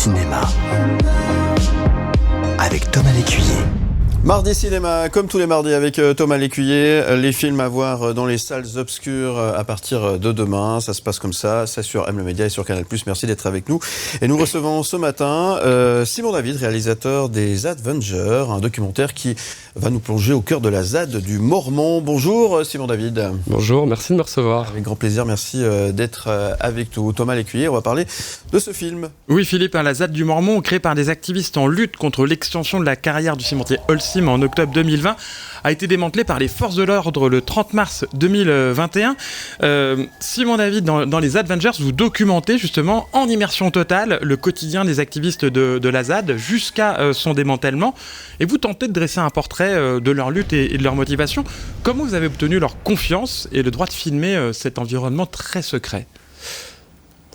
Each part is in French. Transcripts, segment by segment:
cinéma avec Thomas Lécuyer. Mardi Cinéma, comme tous les mardis avec Thomas Lécuyer, les films à voir dans les salles obscures à partir de demain. Ça se passe comme ça sur M le Média et sur Canal+. Merci d'être avec nous. Et nous recevons ce matin Simon David, réalisateur des Avengers, un documentaire qui va nous plonger au cœur de la ZAD du Mormont. Bonjour Simon David. Bonjour, merci de me recevoir. Avec grand plaisir, merci d'être avec nous. Thomas Lécuyer, on va parler de ce film. Oui Philippe, la ZAD du Mormont, créée par des activistes en lutte contre l'extension de la carrière du cimentier Holcim en octobre 2020, a été démantelée par les forces de l'ordre le 30 mars 2021. Simon David, dans les Avengers, vous documentez justement en immersion totale le quotidien des activistes de la ZAD jusqu'à son démantèlement, et vous tentez de dresser un portrait de leur lutte et de leur motivation. Comment vous avez obtenu leur confiance et le droit de filmer cet environnement très secret ?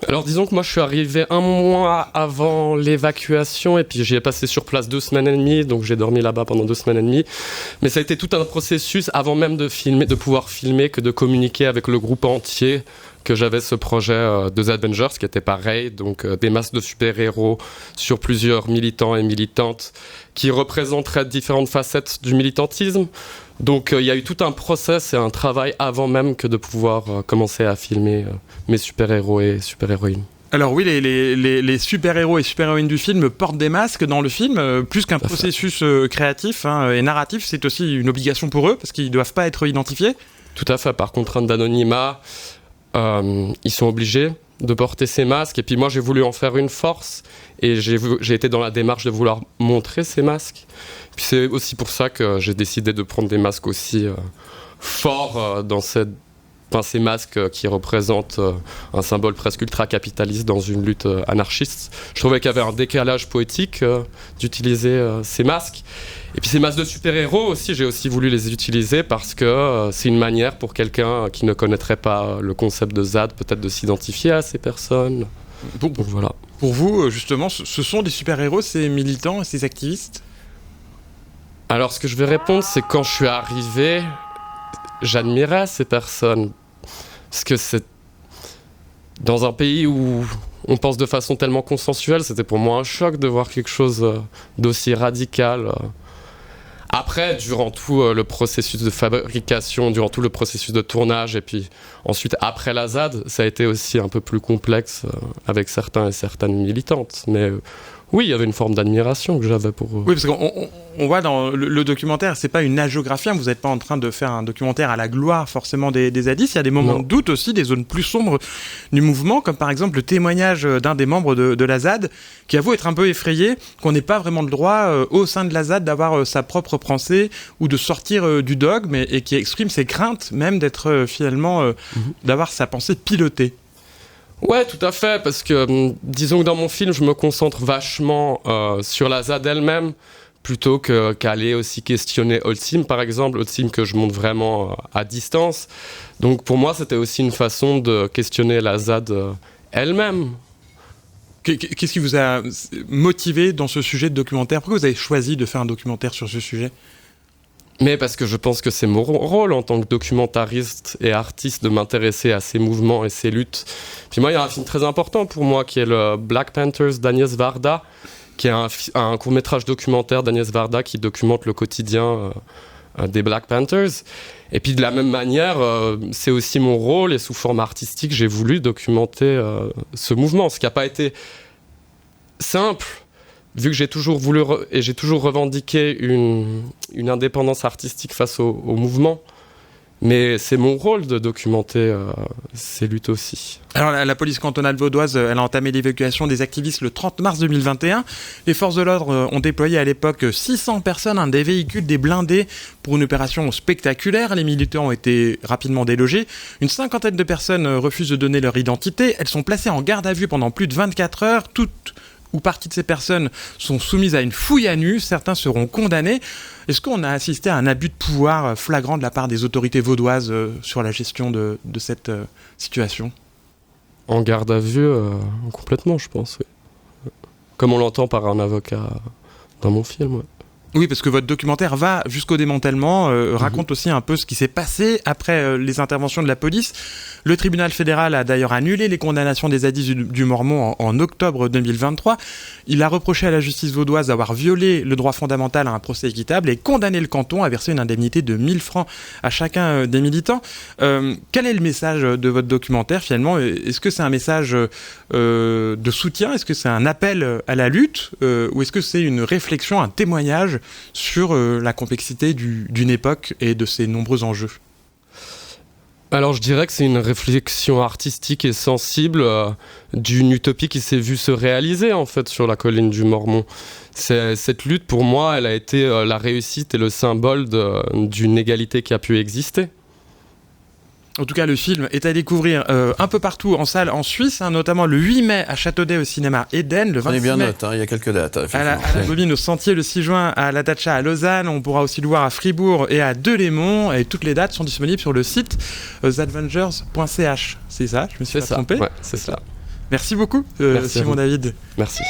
Alors disons que moi je suis arrivé un mois avant l'évacuation et puis j'y ai passé sur place 2 semaines et demie, donc j'ai dormi là-bas pendant 2 semaines et demie. Mais ça a été tout un processus avant même de filmer, de pouvoir filmer, que de communiquer avec le groupe entier, que j'avais ce projet de The Avengers qui était pareil, donc des masques de super-héros sur plusieurs militants et militantes qui représenteraient différentes facettes du militantisme. Donc il y a eu tout un process et un travail avant même que de pouvoir commencer à filmer mes super-héros et super-héroïnes. Alors oui, les super-héros et super-héroïnes du film portent des masques dans le film, plus qu'un processus créatif et narratif, c'est aussi une obligation pour eux, parce qu'ils ne doivent pas être identifiés. Tout à fait, par contrainte d'anonymat, ils sont obligés de porter ces masques, et puis moi j'ai voulu en faire une force, et j'ai été dans la démarche de vouloir montrer ces masques. Puis c'est aussi pour ça que j'ai décidé de prendre des masques aussi forts dans ces masques qui représentent un symbole presque ultra-capitaliste dans une lutte anarchiste. Je trouvais qu'il y avait un décalage poétique d'utiliser ces masques. Et puis ces masques de super-héros aussi, j'ai aussi voulu les utiliser parce que c'est une manière pour quelqu'un qui ne connaîtrait pas le concept de ZAD, peut-être de s'identifier à ces personnes. Donc voilà. Pour vous, justement, ce sont des super-héros, ces militants, ces activistes ? Alors ce que je vais répondre, c'est quand je suis arrivé, j'admirais ces personnes. Parce que c'est dans un pays où on pense de façon tellement consensuelle, c'était pour moi un choc de voir quelque chose d'aussi radical. Après, durant tout le processus de fabrication, durant tout le processus de tournage, et puis ensuite après la ZAD, ça a été aussi un peu plus complexe avec certains et certaines militantes. Mais oui, il y avait une forme d'admiration que j'avais pour eux. Oui, parce qu'on voit dans le documentaire, c'est pas une hagiographie, vous n'êtes pas en train de faire un documentaire à la gloire forcément des zadistes, il y a des moments de doute aussi, des zones plus sombres du mouvement, comme par exemple le témoignage d'un des membres de la ZAD, qui avoue être un peu effrayé qu'on n'ait pas vraiment le droit au sein de la ZAD d'avoir sa propre pensée ou de sortir du dogme, et qui exprime ses craintes même d'être finalement, d'avoir sa pensée pilotée. Ouais, tout à fait, parce que disons que dans mon film, je me concentre vachement sur la ZAD elle-même, plutôt qu'aller aussi questionner Holcim, par exemple, Holcim que je montre vraiment à distance. Donc pour moi, c'était aussi une façon de questionner la ZAD elle-même. Qu'est-ce qui vous a motivé dans ce sujet de documentaire ? Pourquoi vous avez choisi de faire un documentaire sur ce sujet ? Mais parce que je pense que c'est mon rôle en tant que documentariste et artiste de m'intéresser à ces mouvements et ces luttes. Puis moi, il y a un film très important pour moi qui est le Black Panthers d'Agnès Varda, qui est un court-métrage documentaire d'Agnès Varda qui documente le quotidien des Black Panthers. Et puis de la même manière, c'est aussi mon rôle, et sous forme artistique, j'ai voulu documenter ce mouvement, ce qui n'a pas été simple. Vu que j'ai toujours voulu et j'ai toujours revendiqué une indépendance artistique face au mouvement, mais c'est mon rôle de documenter ces luttes aussi. Alors la police cantonale vaudoise, elle a entamé l'évacuation des activistes le 30 mars 2021. Les forces de l'ordre ont déployé à l'époque 600 personnes, des véhicules, des blindés, pour une opération spectaculaire. Les militants ont été rapidement délogés. Une 50aine de personnes refusent de donner leur identité. Elles sont placées en garde à vue pendant plus de 24 heures. Toutes ou partie de ces personnes sont soumises à une fouille à nu, certains seront condamnés. Est-ce qu'on a assisté à un abus de pouvoir flagrant de la part des autorités vaudoises sur la gestion de cette situation ? En garde à vue, complètement, je pense, oui. Comme on l'entend par un avocat dans mon film, ouais. Oui, parce que votre documentaire va jusqu'au démantèlement, raconte aussi un peu ce qui s'est passé après les interventions de la police. Le tribunal fédéral a d'ailleurs annulé les condamnations des zadistes du Mormon en octobre 2023. Il a reproché à la justice vaudoise d'avoir violé le droit fondamental à un procès équitable et condamné le canton à verser une indemnité de 1000 francs à chacun des militants. Quel est le message de votre documentaire finalement ? Est-ce que c'est un message de soutien ? Est-ce que c'est un appel à la lutte ? Ou est-ce que c'est une réflexion, un témoignage sur la complexité d'une époque et de ses nombreux enjeux ? Alors je dirais que c'est une réflexion artistique et sensible d'une utopie qui s'est vue se réaliser en fait sur la colline du Mormon. Cette lutte pour moi elle a été la réussite et le symbole d'une égalité qui a pu exister. En tout cas, le film est à découvrir un peu partout en salle en Suisse, notamment le 8 mai à Châteaudet au cinéma Eden, le 26 mai. Prenez bien note, il y a quelques dates. À la Bobine au Sentier le 6 juin, à la Dacha à Lausanne. On pourra aussi le voir à Fribourg et à Delémont. Et toutes les dates sont disponibles sur le site theavengers.ch. C'est ça, je me suis pas trompé. Ouais, c'est ça. Merci beaucoup, Merci Simon David. Merci.